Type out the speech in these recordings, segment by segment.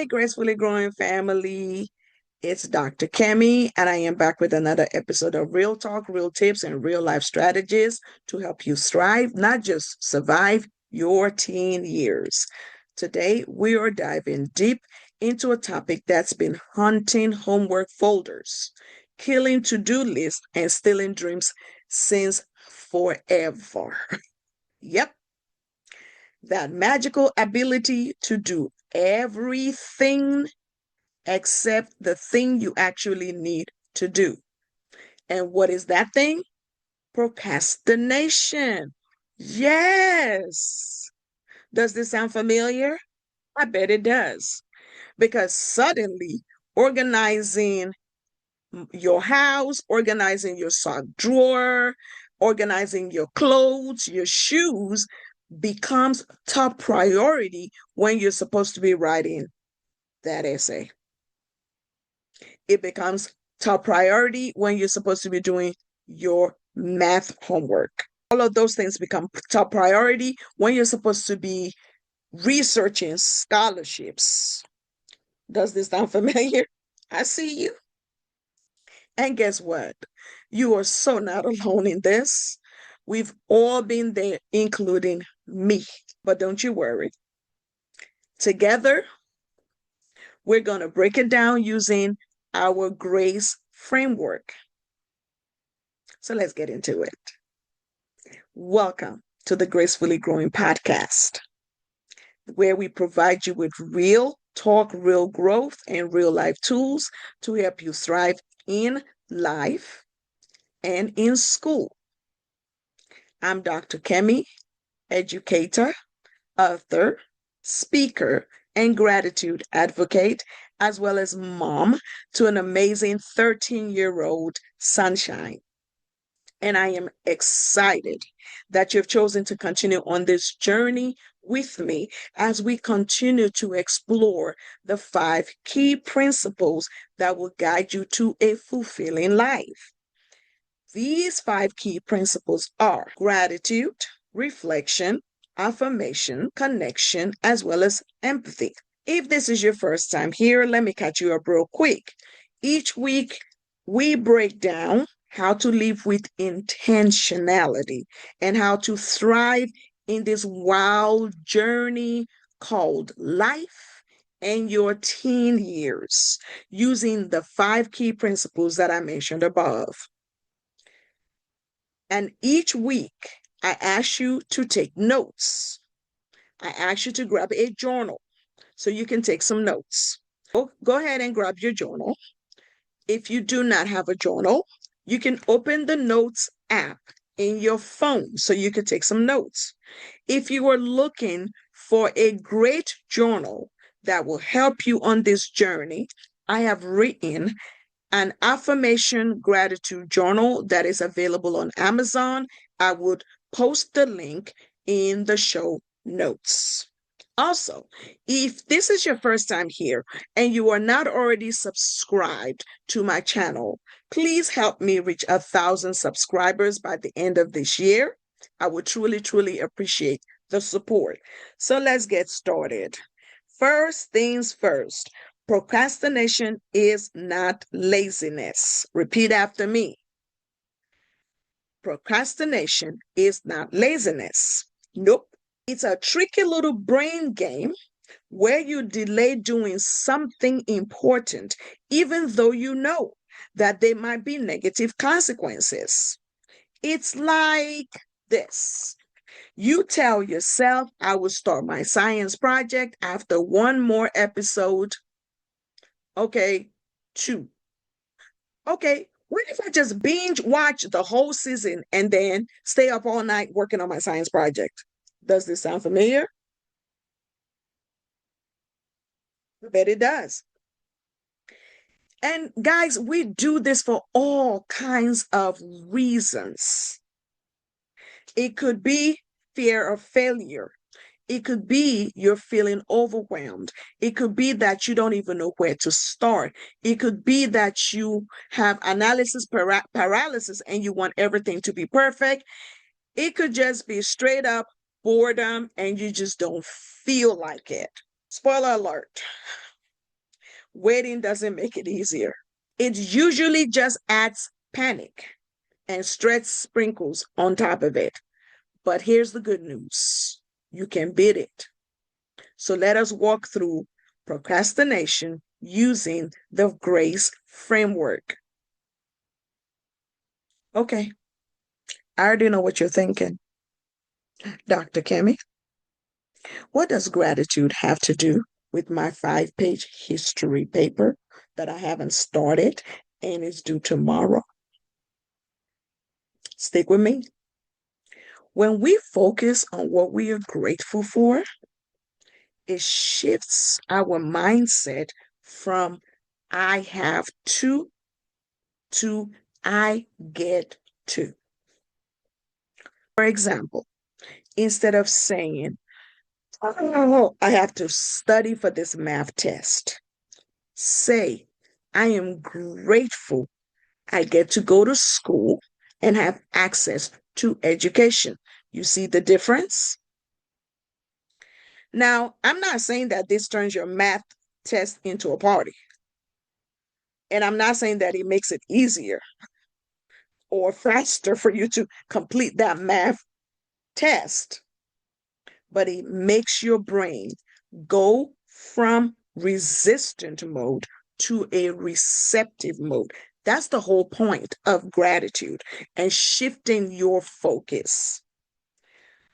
Gracefully Growing family. It's Dr. Kemi, and I am back with another episode of Real Talk, Real Tips, and Real Life Strategies to help you thrive, not just survive your teen years. Today, we are diving deep into a topic that's been haunting homework folders, killing to-do lists, and stealing dreams since forever. Yep, that magical ability to do everything except the thing you actually need to do. And what is that thing? Procrastination. Yes. Does this sound familiar? I bet it does. Because suddenly, organizing your house, organizing your sock drawer, organizing your clothes, your shoes becomes top priority when you're supposed to be writing that essay. It becomes top priority when you're supposed to be doing your math homework. All of those things become top priority when you're supposed to be researching scholarships. Does this sound familiar? I see you. And guess what? You are so not alone in this. We've all been there, including me. But don't you worry. Together, we're going to break it down using our GRACE framework. So let's get into it. Welcome to the Gracefully Growing Podcast, where we provide you with real talk, real growth, and real life tools to help you thrive in life and in school. I'm Dr. Kemi, educator, author, speaker, and gratitude advocate, as well as mom to an amazing 13-year-old sunshine. And I am excited that you've chosen to continue on this journey with me as we continue to explore the 5 key principles that will guide you to a fulfilling life. These 5 key principles are gratitude, reflection, affirmation, connection, as well as empathy. If this is your first time here, let me catch you up real quick. Each week, we break down how to live with intentionality and how to thrive in this wild journey called life and your teen years using the 5 key principles that I mentioned above. And each week, I ask you to take notes. I ask you to grab a journal so you can take some notes. Go ahead and grab your journal. If you do not have a journal, you can open the Notes app in your phone so you can take some notes. If you are looking for a great journal that will help you on this journey, I have written an affirmation gratitude journal that is available on Amazon. I would post the link in the show notes. Also, if this is your first time here and you are not already subscribed to my channel, please help me reach 1,000 subscribers by the end of this year. I would truly, truly appreciate the support. So let's get started. First things first, procrastination is not laziness. Repeat after me. Procrastination is not laziness. Nope. It's a tricky little brain game where you delay doing something important, even though you know that there might be negative consequences. It's like this. You tell yourself, I will start my science project after 1 more episode. Okay, 2. Okay, what if I just binge watch the whole season and then stay up all night working on my science project? Does this sound familiar? I bet it does. And guys, we do this for all kinds of reasons. It could be fear of failure. It could be you're feeling overwhelmed. It could be that you don't even know where to start. It could be that you have analysis paralysis and you want everything to be perfect. It could just be straight up boredom and you just don't feel like it. Spoiler alert. Waiting doesn't make it easier. It usually just adds panic and stress sprinkles on top of it. But here's the good news: you can beat it. So let us walk through procrastination using the GRACE framework. Okay, I already know what you're thinking. Dr. Kemi, what does gratitude have to do with my 5-page history paper that I haven't started and is due tomorrow? Stick with me. When we focus on what we are grateful for, it shifts our mindset from I have to I get to. For example, instead of saying, oh, I have to study for this math test, say, I am grateful I get to go to school and have access to education. You see the difference? Now, I'm not saying that this turns your math test into a party. And I'm not saying that it makes it easier or faster for you to complete that math test, but it makes your brain go from resistant mode to a receptive mode. That's the whole point of gratitude and shifting your focus.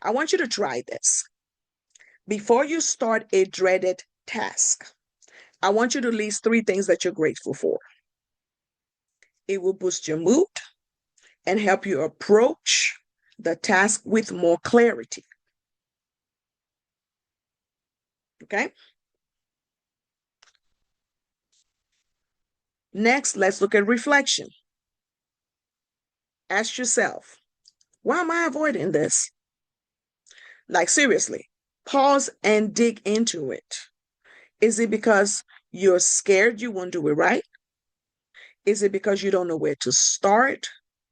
I want you to try this. Before you start a dreaded task, I want you to list 3 things that you're grateful for. It will boost your mood and help you approach the task with more clarity. Okay? Next, let's look at reflection. Ask yourself, why am I avoiding this? Like, seriously, pause and dig into it. Is it because you're scared you won't do it right? Is it because you don't know where to start?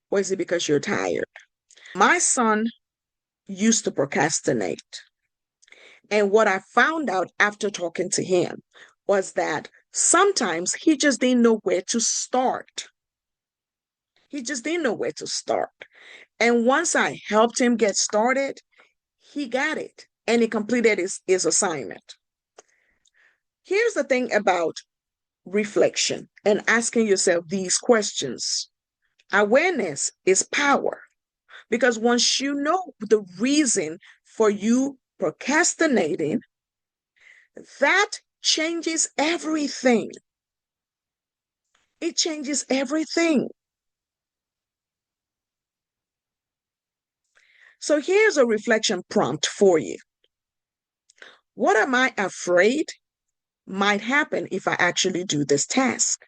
Or is it because you're tired? My son used to procrastinate. And what I found out after talking to him was that sometimes he just didn't know where to start. He just didn't know where to start. And once I helped him get started, he got it and he completed his assignment. Here's the thing about reflection and asking yourself these questions. Awareness is power, because once you know the reason for you procrastinating, that changes everything. It changes everything. So here's a reflection prompt for you. What am I afraid might happen if I actually do this task?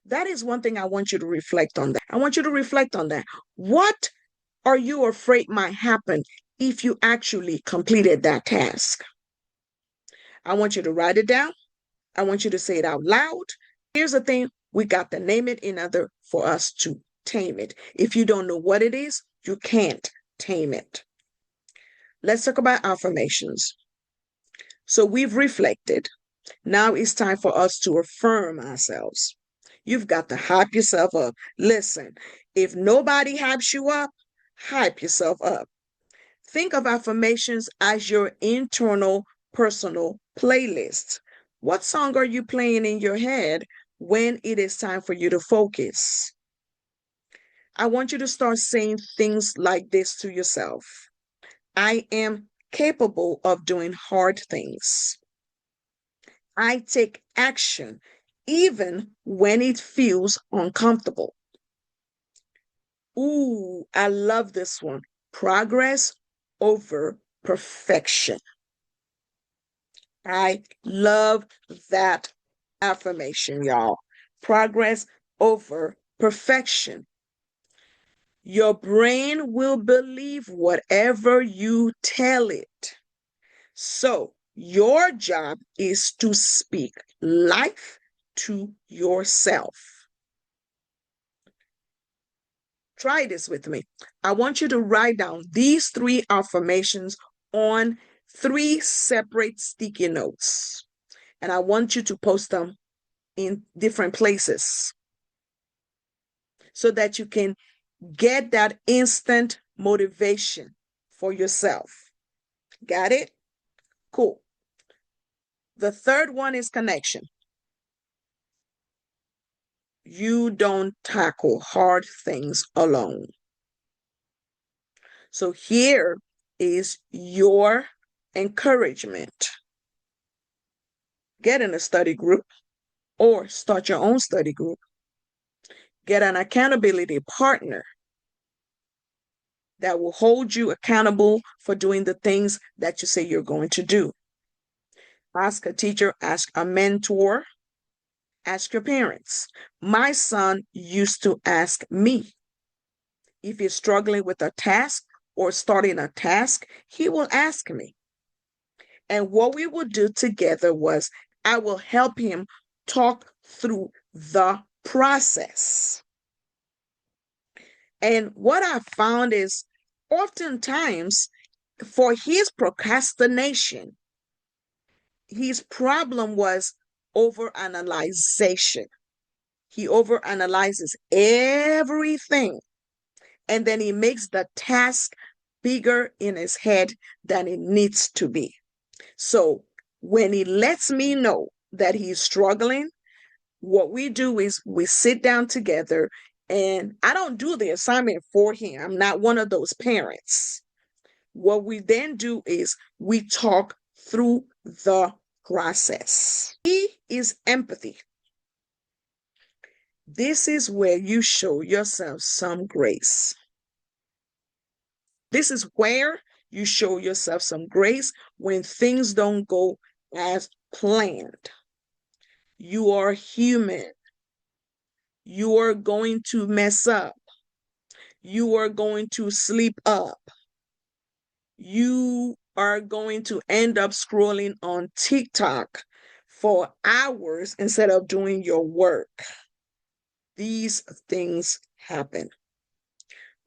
That is one thing I want you to reflect on that. I want you to reflect on that. What are you afraid might happen if you actually completed that task? I want you to write it down. I want you to say it out loud. Here's the thing, we got to name it in order for us to tame it. If you don't know what it is, you can't tame it. Let's talk about affirmations. So we've reflected. Now it's time for us to affirm ourselves. You've got to hype yourself up. Listen, if nobody hypes you up, hype yourself up. Think of affirmations as your internal personal playlist. What song are you playing in your head when it is time for you to focus? I want you to start saying things like this to yourself. I am capable of doing hard things. I take action even when it feels uncomfortable. Ooh, I love this one. Progress over perfection. I love that affirmation, y'all. Progress over perfection. Your brain will believe whatever you tell it. So your job is to speak life to yourself. Try this with me. I want you to write down these 3 affirmations on 3 separate sticky notes. And I want you to post them in different places so that you can get that instant motivation for yourself. Got it? Cool. The third one is connection. You don't tackle hard things alone. So here is your encouragement. Get in a study group or start your own study group. Get an accountability partner that will hold you accountable for doing the things that you say you're going to do. Ask a teacher, ask a mentor, ask your parents. My son used to ask me if he's struggling with a task or starting a task, he will ask me. And what we would do together was I will help him talk through the process. And what I found is oftentimes for his procrastination, his problem was overanalyzation. He overanalyzes everything, and then he makes the task bigger in his head than it needs to be. So when he lets me know that he's struggling, what we do is we sit down together, and I don't do the assignment for him. I'm not one of those parents. What we then do is we talk through the process. E is empathy. This is where you show yourself some grace. This is where you show yourself some grace when things don't go as planned. You are human. You are going to mess up. You are going to sleep up. You are going to end up scrolling on TikTok for hours instead of doing your work. These things happen.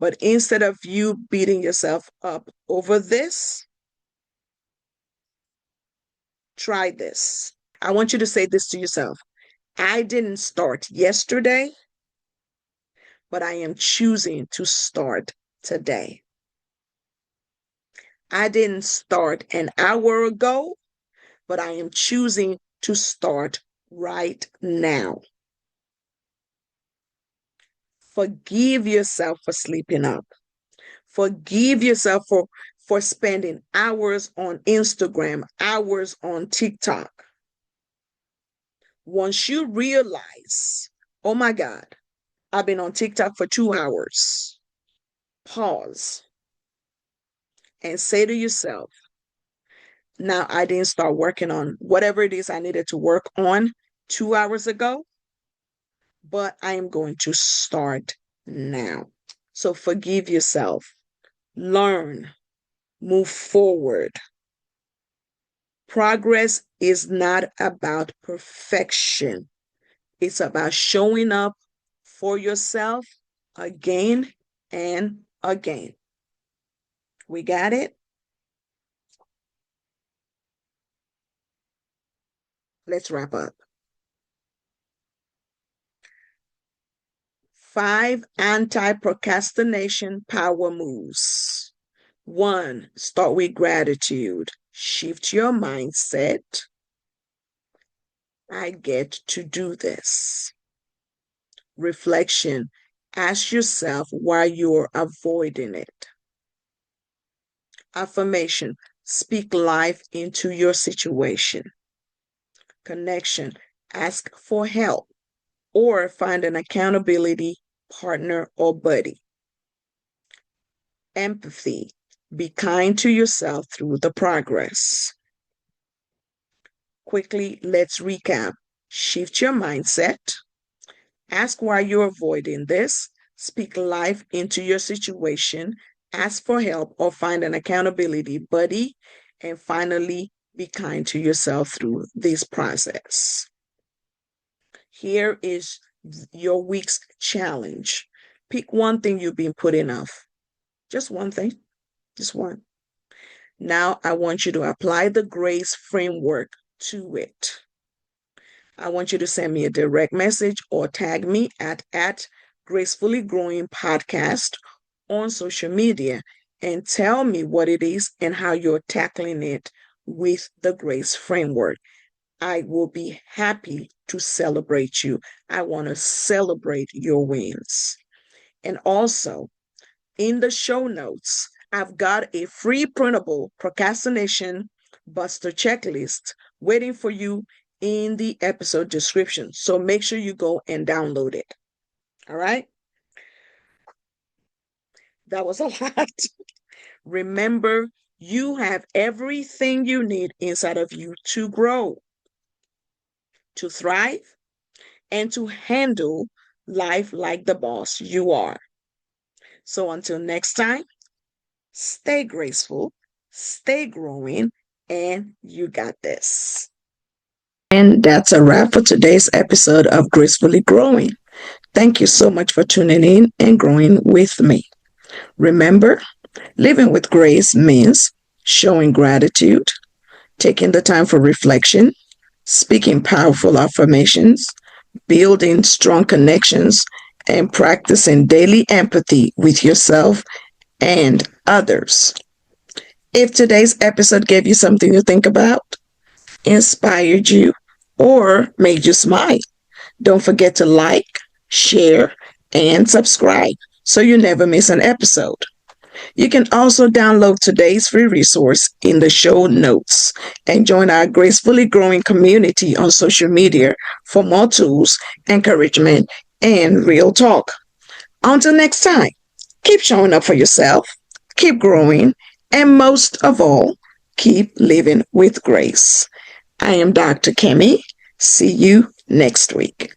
But instead of you beating yourself up over this, try this. I want you to say this to yourself. I didn't start yesterday, but I am choosing to start today. I didn't start an hour ago, but I am choosing to start right now. Forgive yourself for sleeping up. Forgive yourself for spending hours on Instagram, hours on TikTok. Once you realize, oh my God, I've been on TikTok for 2 hours, pause and say to yourself, now I didn't start working on whatever it is I needed to work on 2 hours ago, but I am going to start now. So forgive yourself, learn, move forward. Progress is not about perfection. It's about showing up for yourself again and again. We got it? Let's wrap up. 5 anti-procrastination power moves. 1, start with gratitude. Shift your mindset. I get to do this. Reflection. Ask yourself why you're avoiding it. Affirmation. Speak life into your situation. Connection. Ask for help or find an accountability partner or buddy. Empathy. Be kind to yourself through the progress. Quickly, let's recap. Shift your mindset. Ask why you're avoiding this. Speak life into your situation. Ask for help or find an accountability buddy. And finally, be kind to yourself through this process. Here is your week's challenge. Pick one thing you've been putting off. Just one thing. Just one. Now I want you to apply the GRACE framework to it. I want you to send me a direct message or tag me at Gracefully Growing Podcast on social media and tell me what it is and how you're tackling it with the Grace framework. I will be happy to celebrate you. I want to celebrate your wins. And also, in the show notes, I've got a free printable procrastination buster checklist waiting for you in the episode description. So make sure you go and download it. All right? That was a lot. Remember, you have everything you need inside of you to grow, to thrive, and to handle life like the boss you are. So until next time, stay graceful, stay growing, and you got this. And that's a wrap for today's episode of Gracefully Growing. Thank you so much for tuning in and growing with me. Remember, living with grace means showing gratitude, taking the time for reflection, speaking powerful affirmations, building strong connections, and practicing daily empathy with yourself and others. If today's episode gave you something to think about, inspired you, or made you smile, don't forget to like, share, and subscribe so you never miss an episode. You can also download today's free resource in the show notes and join our Gracefully Growing community on social media for more tools, encouragement, and real talk. Until next time, keep showing up for yourself, keep growing, and most of all, keep living with grace. I am Dr. Kemi. See you next week.